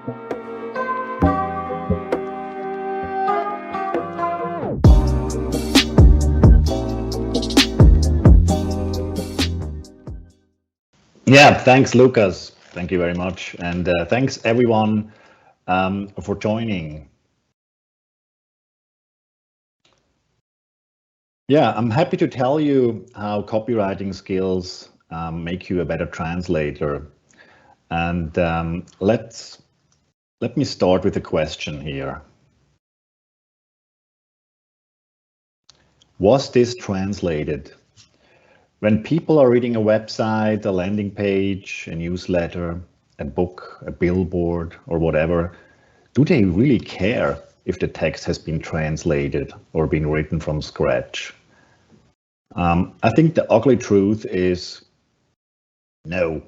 Yeah, thanks, Lucas. Thank you very much. And thanks, everyone, for joining. Yeah, I'm happy to tell you how copywriting skills make you a better translator. And let me start with a question here. Was this translated? When people are reading a website, a landing page, a newsletter, a book, a billboard, or whatever, do they really care if the text has been translated or been written from scratch? I think the ugly truth is no.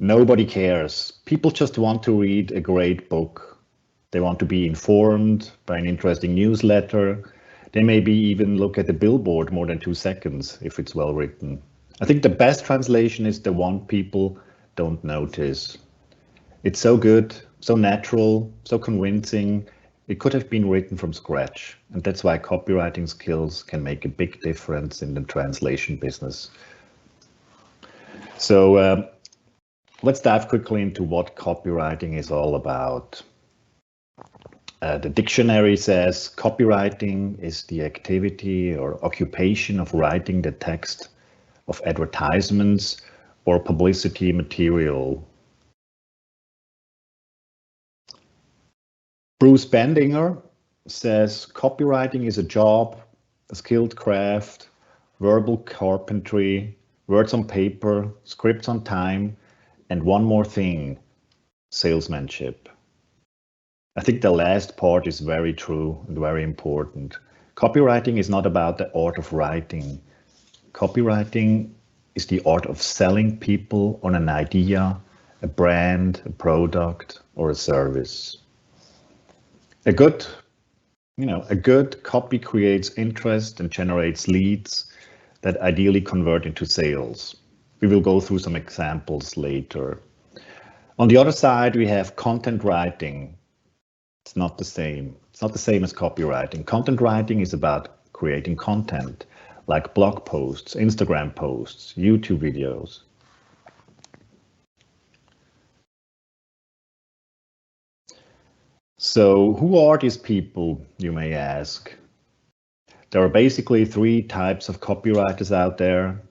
Nobody cares. People just want to read a great book. They want to be informed by an interesting newsletter. They maybe even look at the billboard more than 2 seconds if it's well written. I think the best translation is the one people don't notice. It's so good, so natural, so convincing. It could have been written from scratch. And that's why copywriting skills can make a big difference in the translation business. So let's dive quickly into what copywriting is all about. The dictionary says copywriting is the activity or occupation of writing the text of advertisements or publicity material. Bruce Bendinger says copywriting is a job, a skilled craft, verbal carpentry, words on paper, scripts on time, and one more thing, salesmanship. I think the last part is very true and very important. Copywriting is not about the art of writing. Copywriting is the art of selling people on an idea, a brand, a product, or a service. A good copy creates interest and generates leads that ideally convert into sales. We will go through some examples later. On the other side, we have content writing. It's not the same. It's not the same as copywriting. Content writing is about creating content, like blog posts, Instagram posts, YouTube videos. So who are these people, you may ask? There are basically 3 types of copywriters out there.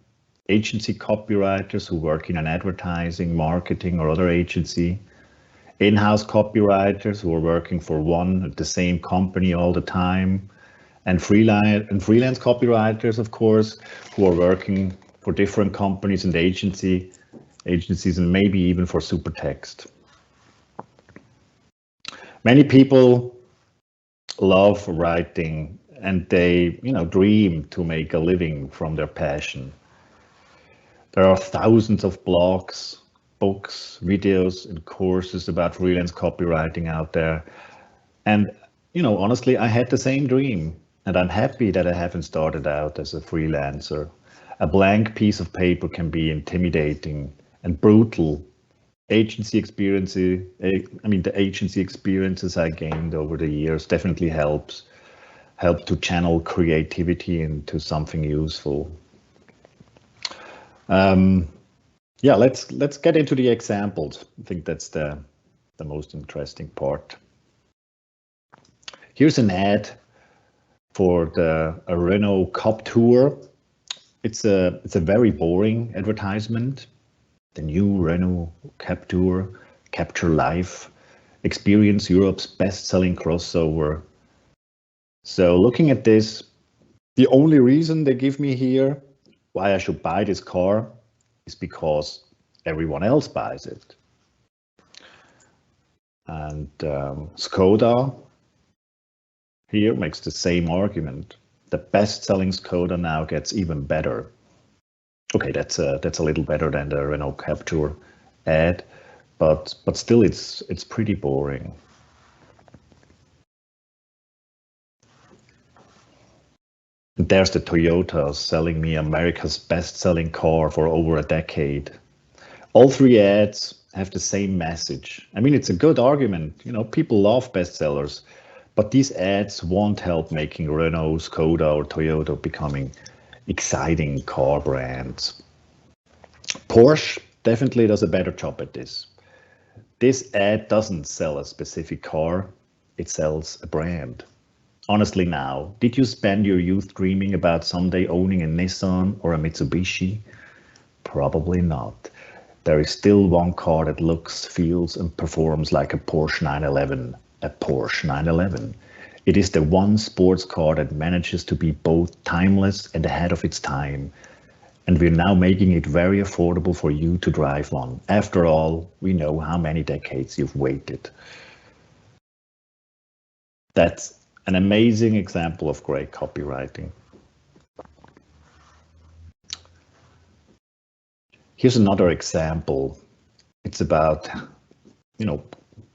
Agency copywriters who work in an advertising, marketing, or other agency. In-house copywriters who are working for the same company all the time. And freelance copywriters, of course, who are working for different companies and agencies, and maybe even for Supertext. Many people love writing and they, dream to make a living from their passion. There are thousands of blogs, books, videos, and courses about freelance copywriting out there. And, honestly, I had the same dream, and I'm happy that I haven't started out as a freelancer. A blank piece of paper can be intimidating and brutal. The agency experiences I gained over the years definitely help to channel creativity into something useful. Yeah, let's get into the examples. I think that's the most interesting part. Here's an ad for a Renault Cup Tour. It's a very boring advertisement. The new Renault Cup Tour, capture life, experience Europe's best-selling crossover. So looking at this, the only reason they give me here why I should buy this car is because everyone else buys it. And Skoda here makes the same argument. The best-selling Skoda now gets even better. Okay, that's a little better than the Renault Capture ad, but still it's pretty boring. And there's the Toyota selling me America's best-selling car for over a decade. All 3 ads have the same message. I mean, it's a good argument. You know, people love bestsellers, but these ads won't help making Renault, Skoda, or Toyota becoming exciting car brands. Porsche definitely does a better job at this. This ad doesn't sell a specific car, it sells a brand. Honestly now, did you spend your youth dreaming about someday owning a Nissan or a Mitsubishi? Probably not. There is still one car that looks, feels, and performs like a Porsche 911. A Porsche 911. It is the one sports car that manages to be both timeless and ahead of its time. And we're now making it very affordable for you to drive one. After all, we know how many decades you've waited. That's an amazing example of great copywriting. Here's another example. It's about,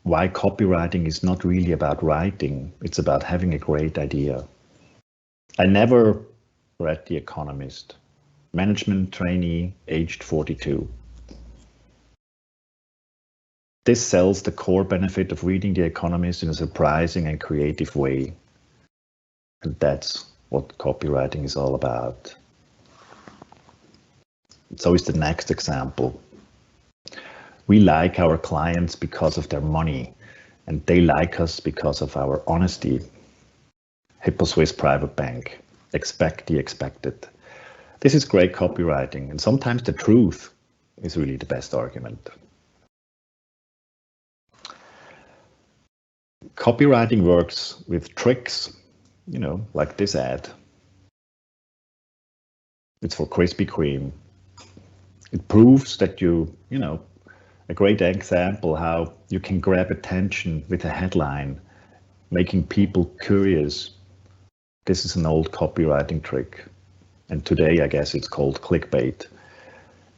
why copywriting is not really about writing. It's about having a great idea. I never read The Economist. Management trainee, aged 42. This sells the core benefit of reading The Economist in a surprising and creative way. And that's what copywriting is all about. So is the next example. We like our clients because of their money, and they like us because of our honesty. Hippo Swiss Private Bank. Expect the expected. This is great copywriting, and sometimes the truth is really the best argument. Copywriting works with tricks, like this ad. It's for Krispy Kreme. It proves that a great example how you can grab attention with a headline, making people curious. This is an old copywriting trick. And today, I guess it's called clickbait.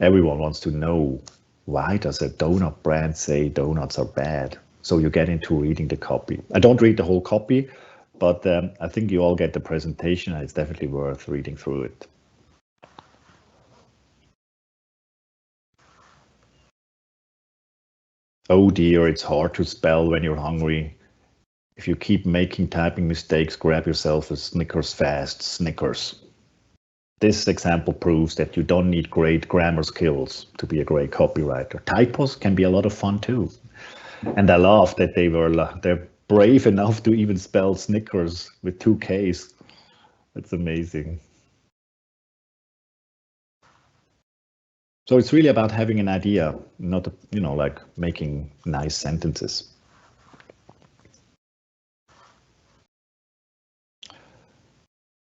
Everyone wants to know, why does a donut brand say donuts are bad? So you get into reading the copy. I don't read the whole copy, but I think you all get the presentation, and it's definitely worth reading through it. Oh dear, it's hard to spell when you're hungry. If you keep making typing mistakes, grab yourself a Snickers fast, Snickers. This example proves that you don't need great grammar skills to be a great copywriter. Typos can be a lot of fun too. And I love that they're brave enough to even spell Snickers with 2 Ks. That's amazing. So it's really about having an idea, not, like making nice sentences.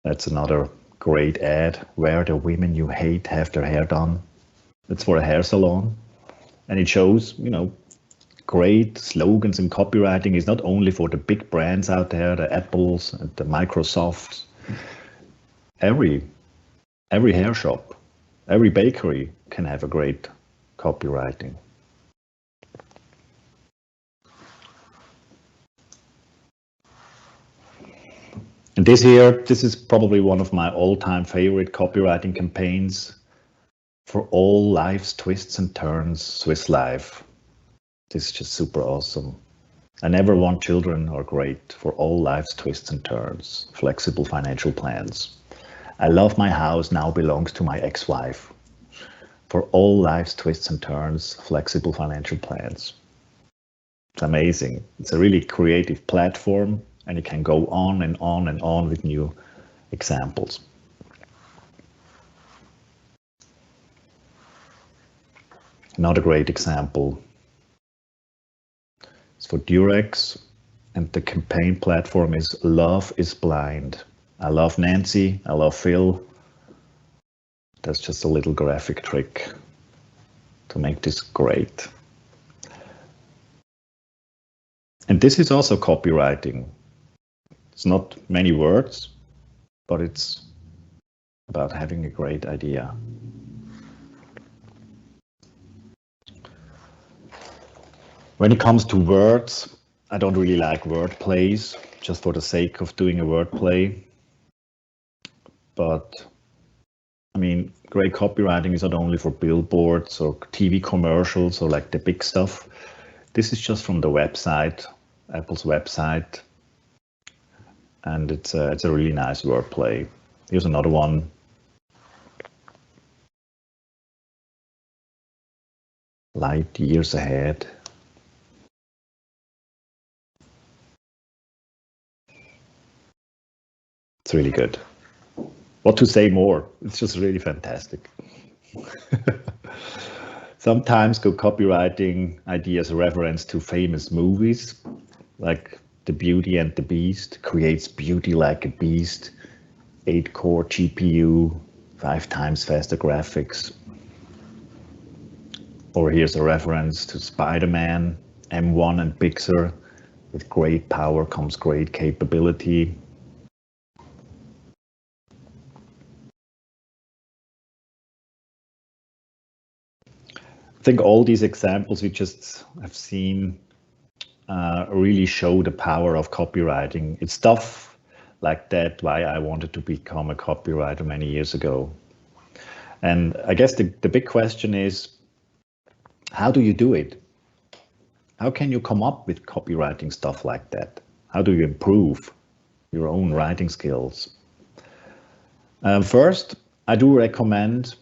That's another great ad, where the women you hate have their hair done. It's for a hair salon. And it shows, great slogans in copywriting is not only for the big brands out there, the Apples and the Microsofts. Every hair shop, every bakery can have a great copywriting. And this is probably one of my all-time favorite copywriting campaigns. For all life's twists and turns, Swiss Life. This is just super awesome. I never want children are great. For all life's twists and turns, flexible financial plans. I love my house now belongs to my ex-wife. For all life's twists and turns, flexible financial plans. It's amazing. It's a really creative platform, and it can go on and on and on with new examples. Another great example is for durex, and the campaign platform is Love is Blind. I love Nancy, I love Phil. That's just a little graphic trick to make this great. And this is also copywriting. It's not many words, but it's about having a great idea. When it comes to words, I don't really like word plays just for the sake of doing a word play. But I mean, great copywriting is not only for billboards or TV commercials or like the big stuff. This is just from the website, Apple's website. And it's a really nice wordplay. Here's another one. Light years ahead. It's really good. What to say more? It's just really fantastic. Sometimes good copywriting ideas reference to famous movies, like The Beauty and the Beast, creates beauty like a beast, 8-core GPU, 5 times faster graphics. Or here's a reference to SpiderMan, M1 and Pixar. With great power comes great capability. I think all these examples we just have seen really show the power of copywriting. It's stuff like that why I wanted to become a copywriter many years ago. And I guess the big question is, how do you do it? How can you come up with copywriting stuff like that? How do you improve your own writing skills? First, I do recommend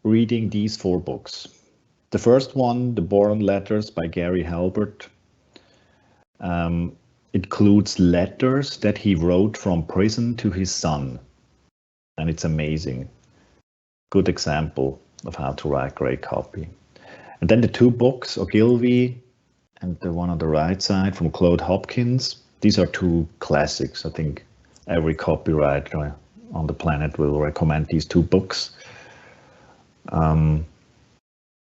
reading these 4 books. The first one, The Boron Letters by Gary Halbert, includes letters that he wrote from prison to his son. And it's amazing. Good example of how to write great copy. And then the 2 books, Ogilvy and the one on the right side from Claude Hopkins. These are 2 classics. I think every copywriter on the planet will recommend these 2 books.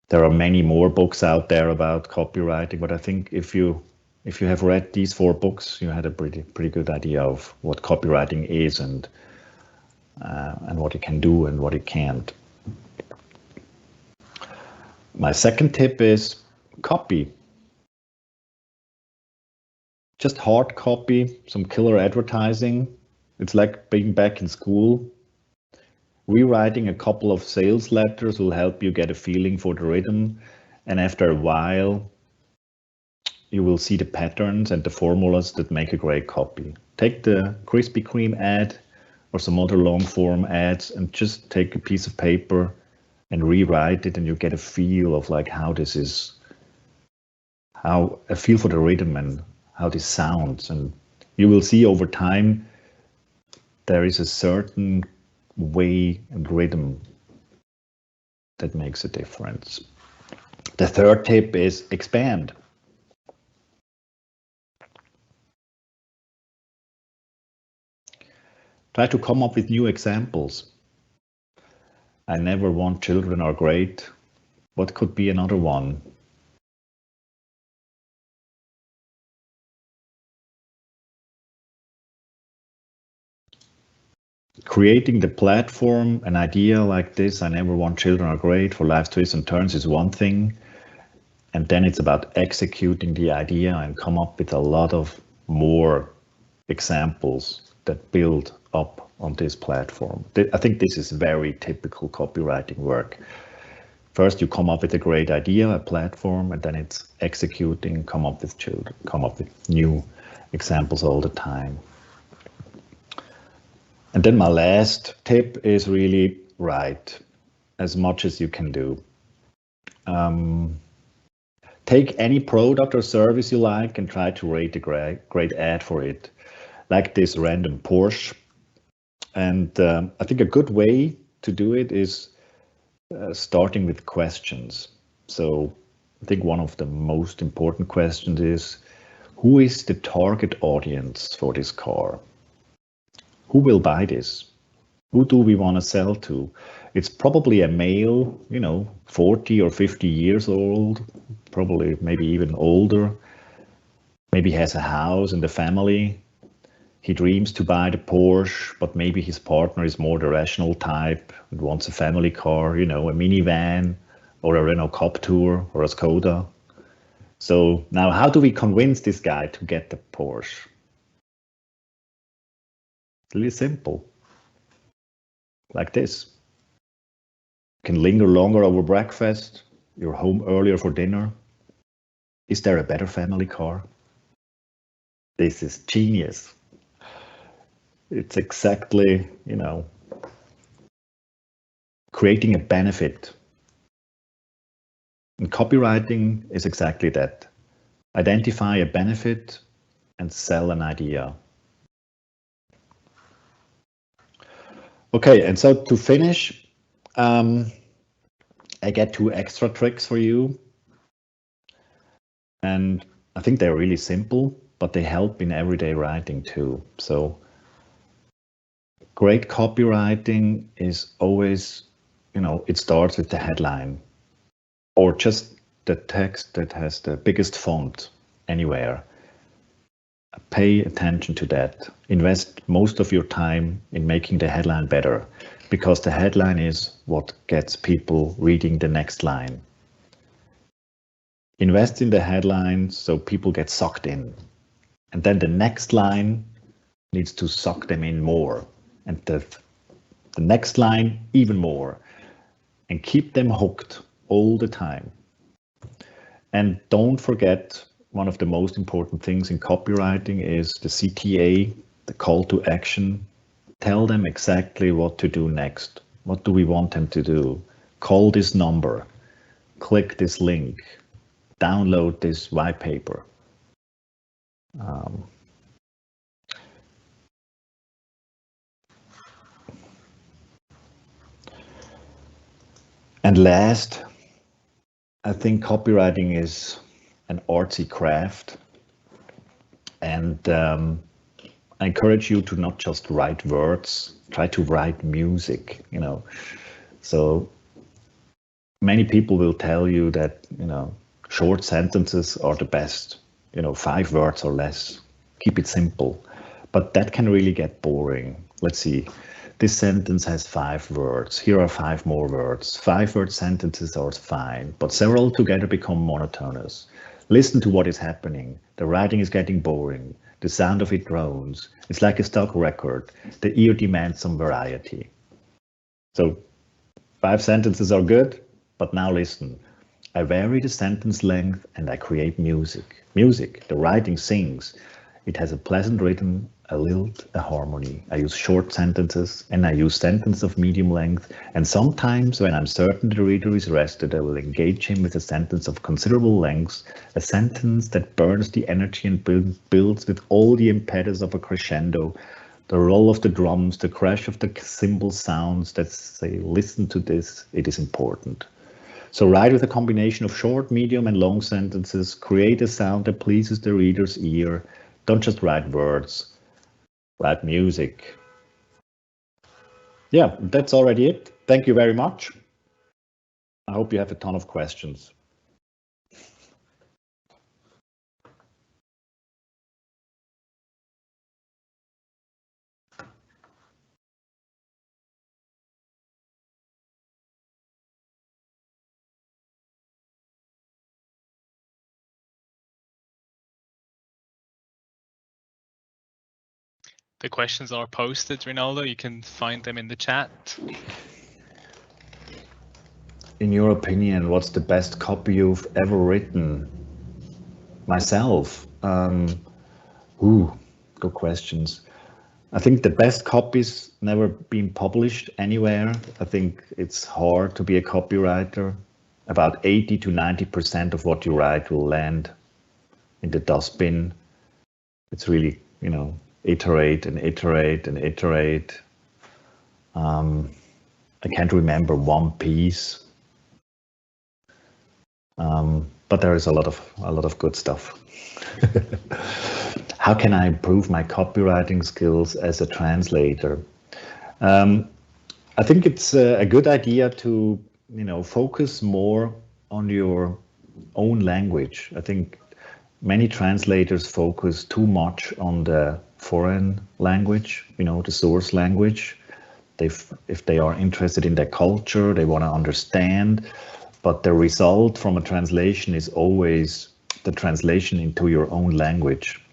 There are many more books out there about copywriting, but I think if you have read these 4 books, you had a pretty good idea of what copywriting is and what it can do and what it can't. My second tip is copy. Just hard copy, some killer advertising. It's like being back in school. Rewriting a couple of sales letters will help you get a feeling for the rhythm, and after a while you will see the patterns and the formulas that make a great copy. Take the Krispy Kreme ad or some other long form ads and just take a piece of paper and rewrite it, and you get a feel of like how a feel for the rhythm and how this sounds. And you will see over time there is a certain way and rhythm that makes a difference. The third tip is expand. Try to come up with new examples. I never want children are great. What could be another one? Creating the platform, an idea like this, I never want children are great, for life's twists and turns is one thing. And then it's about executing the idea and come up with a lot of more examples that build up on this platform. I think this is very typical copywriting work. First, you come up with a great idea, a platform, and then it's executing, come up with new examples all the time. And then my last tip is really write as much as you can do. Take any product or service you like and try to rate a great ad for it, like this random Porsche. And I think a good way to do it is starting with questions. So I think one of the most important questions is, who is the target audience for this car? Who will buy this? Who do we want to sell to? It's probably a male, 40 or 50 years old, probably maybe even older. Maybe has a house and a family. He dreams to buy the Porsche, but maybe his partner is more the rational type and wants a family car, a minivan or a Renault Captur or a Skoda. So now how do we convince this guy to get the Porsche? Really simple, like this. can linger longer over breakfast, you're home earlier for dinner. Is there a better family car? This is genius. It's exactly, creating a benefit. And copywriting is exactly that. Identify a benefit and sell an idea. Okay, and so to finish, I get 2 extra tricks for you. And I think they're really simple, but they help in everyday writing too. So great copywriting is always, it starts with the headline or just the text that has the biggest font anywhere. Pay attention to that. Invest most of your time in making the headline better, because the headline is what gets people reading the next line. Invest in the headline so people get sucked in. And then the next line needs to suck them in more. And the next line even more. And keep them hooked all the time. And don't forget, one of the most important things in copywriting is the CTA, the call to action. Tell them exactly what to do next. What do we want them to do? Call this number, click this link, download this white paper. And last, I think copywriting is an artsy craft, and I encourage you to not just write words, try to write music, So many people will tell you that, short sentences are the best, 5 words or less, keep it simple, but that can really get boring. Let's see. This sentence has 5 words. Here are 5 more words. 5-word sentences are fine, but several together become monotonous. Listen to what is happening. The writing is getting boring. The sound of it drones. It's like a stock record. The ear demands some variety. So 5 sentences are good, but now listen. I vary the sentence length and I create music. Music, the writing sings. It has a pleasant rhythm, a lilt, a harmony. I use short sentences and I use sentences of medium length. And sometimes when I'm certain the reader is rested, I will engage him with a sentence of considerable length, a sentence that burns the energy and builds with all the impetus of a crescendo, the roll of the drums, the crash of the cymbal sounds that say, listen to this, it is important. So write with a combination of short, medium and long sentences, create a sound that pleases the reader's ear. Don't just write words, write music. Yeah, that's already it. Thank you very much. I hope you have a ton of questions. The questions are posted, Rinaldo. You can find them in the chat. In your opinion, what's the best copy you've ever written? Myself? Good questions. I think the best copies never been published anywhere. I think it's hard to be a copywriter. About 80 to 90% of what you write will land in the dustbin. It's really, iterate and iterate and iterate. I can't remember one piece, but there is a lot of good stuff. How can I improve my copywriting skills as a translator? I think it's a good idea to focus more on your own language. I think many translators focus too much on the foreign language, the source language. If they are interested in their culture, they want to understand, but the result from a translation is always the translation into your own language.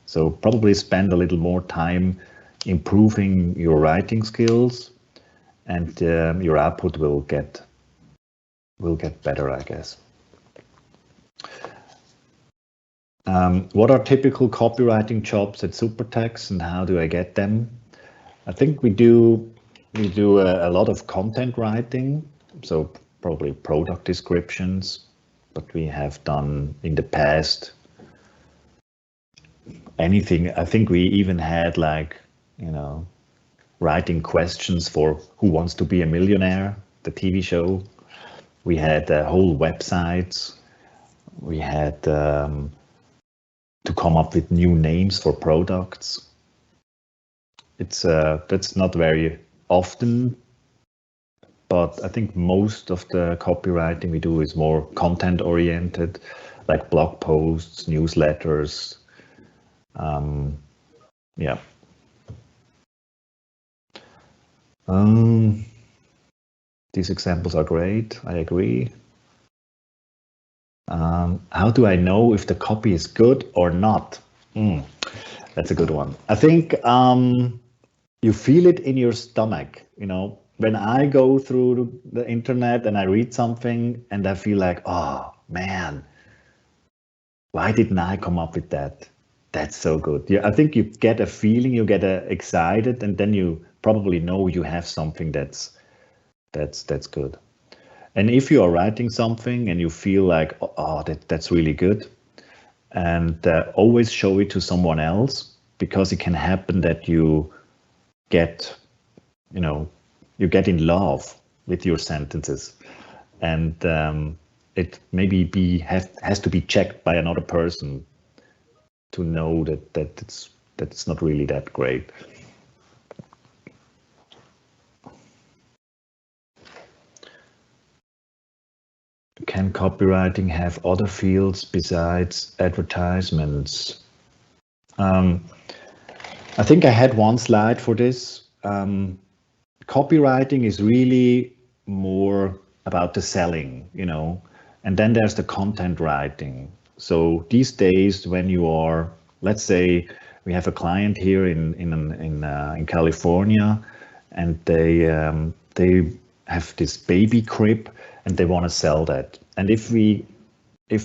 So probably spend a little more time improving your writing skills, and your output will get will get better, I guess. What are typical copywriting jobs at Supertext, and how do I get them? I think we do a lot of content writing, so probably product descriptions, but we have done in the past anything. I think we even had, like, writing questions for Who Wants to Be a Millionaire, the TV show. We had whole websites. We had to come up with new names for products. That's not very often, but I think most of the copywriting we do is more content oriented, like blog posts, newsletters. Yeah. These examples are great. I agree. How do I know if the copy is good or not? That's a good one. I think you feel it in your stomach. When I go through the internet and I read something and I feel like, oh man, why didn't I come up with that? That's so good. Yeah, I think you get a feeling, you get excited, and then you probably know you have something that's good. And if you are writing something and you feel like, oh, that's really good, and always show it to someone else, because it can happen that you get in love with your sentences, and it maybe has to be checked by another person to know that it's not really that great. Can copywriting have other fields besides advertisements? I think I had one slide for this. Copywriting is really more about the selling, and then there's the content writing. So these days, when you are, let's say, we have a client here in California, and they have this baby crib, and they want to sell that. And if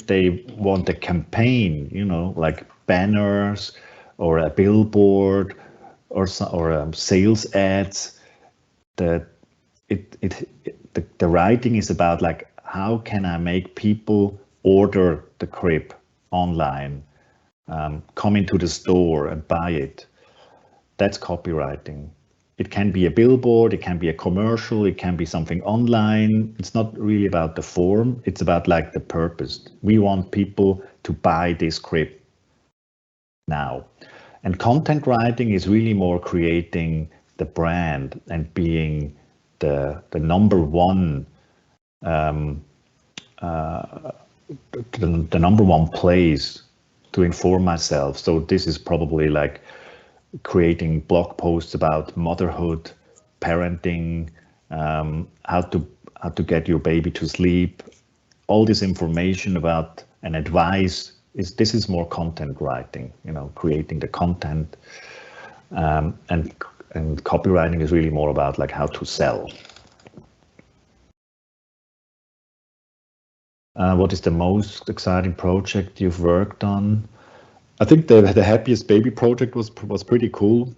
they want a campaign, like banners or a billboard or sales ads, the writing is about, like, how can I make people order the crib online, come into the store and buy it? That's copywriting. It can be a billboard, it can be a commercial, it can be something online. It's not really about the form, it's about, like, the purpose. We want people to buy this crib now. And content writing is really more creating the brand and being the number one the number one place to inform myself. So this is probably like creating blog posts about motherhood, parenting, how to get your baby to sleep. All this information about and advice this is more content writing, creating the content, and copywriting is really more about, like, how to sell. What is the most exciting project you've worked on? I think the Happiest Baby project was pretty cool,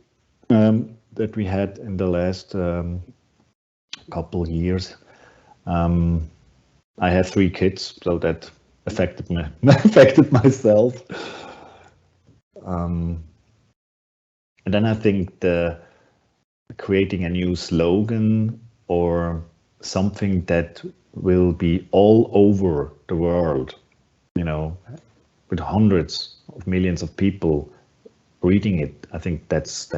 that we had in the last couple years. I have 3 kids, so that affected myself. And then I think creating a new slogan or something that will be all over the world, with hundreds of millions of people reading it. I think that's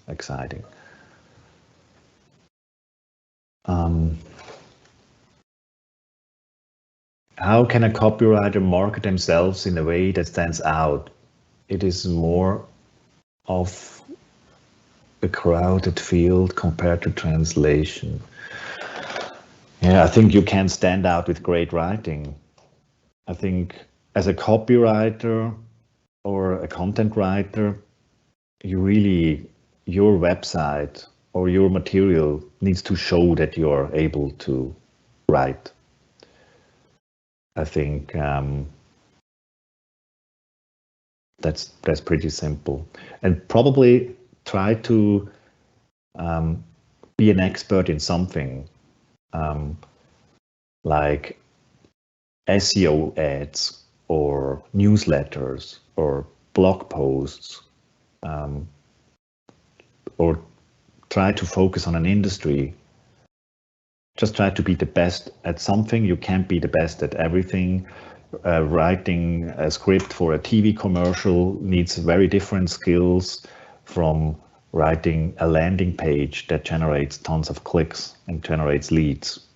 exciting. How can a copywriter market themselves in a way that stands out? It is more of a crowded field compared to translation. Yeah, I think you can stand out with great writing. I think as a copywriter or a content writer, your website or your material needs to show that you're able to write. I think that's pretty simple. And probably try to be an expert in something, like SEO ads or newsletters or blog posts, or try to focus on an industry. Just try to be the best at something. You can't be the best at everything. Writing a script for a TV commercial needs very different skills from writing a landing page that generates tons of clicks and generates leads.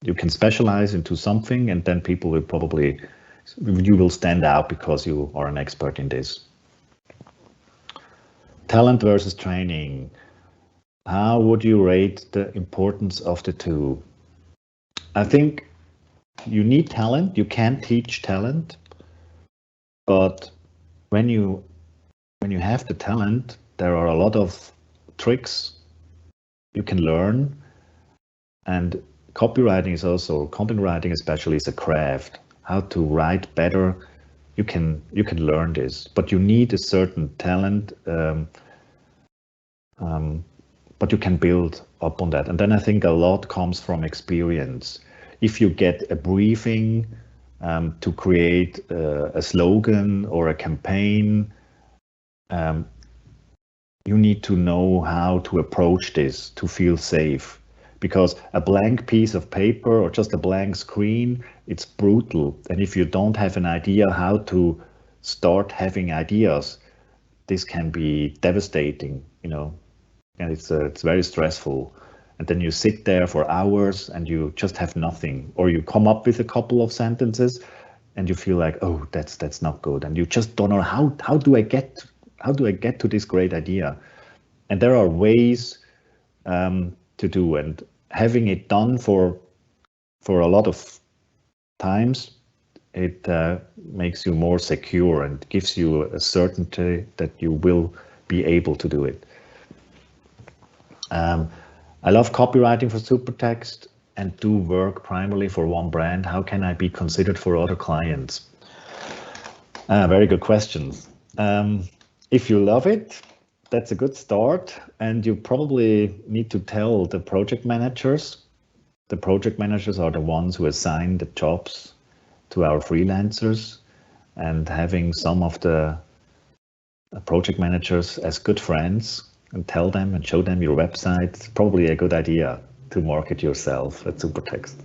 You can specialize into something, and then people will probably, you will stand out because you are an expert in this. Talent versus training. How would you rate the importance of the two? I think you need talent. You can teach talent, but when you have the talent, there are a lot of tricks you can learn. And copywriting is also, content writing especially, is a craft. How to write better, you can learn this, but you need a certain talent. But you can build up on that. And then I think a lot comes from experience. If you get a briefing to create a slogan or a campaign, you need to know how to approach this to feel safe. Because a blank piece of paper or just a blank screen, it's brutal. And if you don't have an idea how to start having ideas, this can be devastating, and it's very stressful. And then you sit there for hours and you just have nothing, or you come up with a couple of sentences and you feel like, oh, that's not good, and you just don't know how do I get to this great idea. And there are ways to do, and having it done for a lot of times, it makes you more secure and gives you a certainty that you will be able to do it. I love copywriting for Supertext and do work primarily for one brand. How can I be considered for other clients? Very good questions. If you love it, that's a good start, and you probably need to tell the project managers. The project managers are the ones who assign the jobs to our freelancers, and having some of the project managers as good friends and tell them and show them your website, it's probably a good idea to market yourself at Supertext.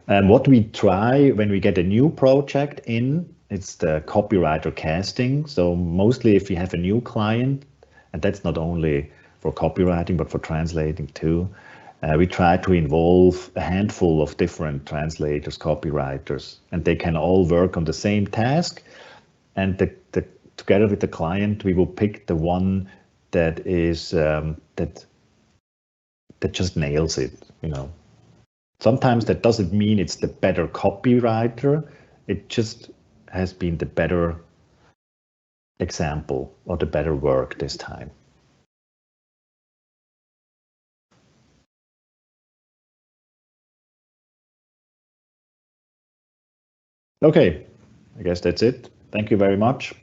And what we try when we get a new project in, it's the copywriter casting. So mostly if you have a new client, and that's not only for copywriting, but for translating too, we try to involve a handful of different translators, copywriters, and they can all work on the same task. And together with the client, we will pick the one that is that just nails it. Sometimes that doesn't mean it's the better copywriter. It just has been the better example or the better work this time. Okay, I guess that's it. Thank you very much.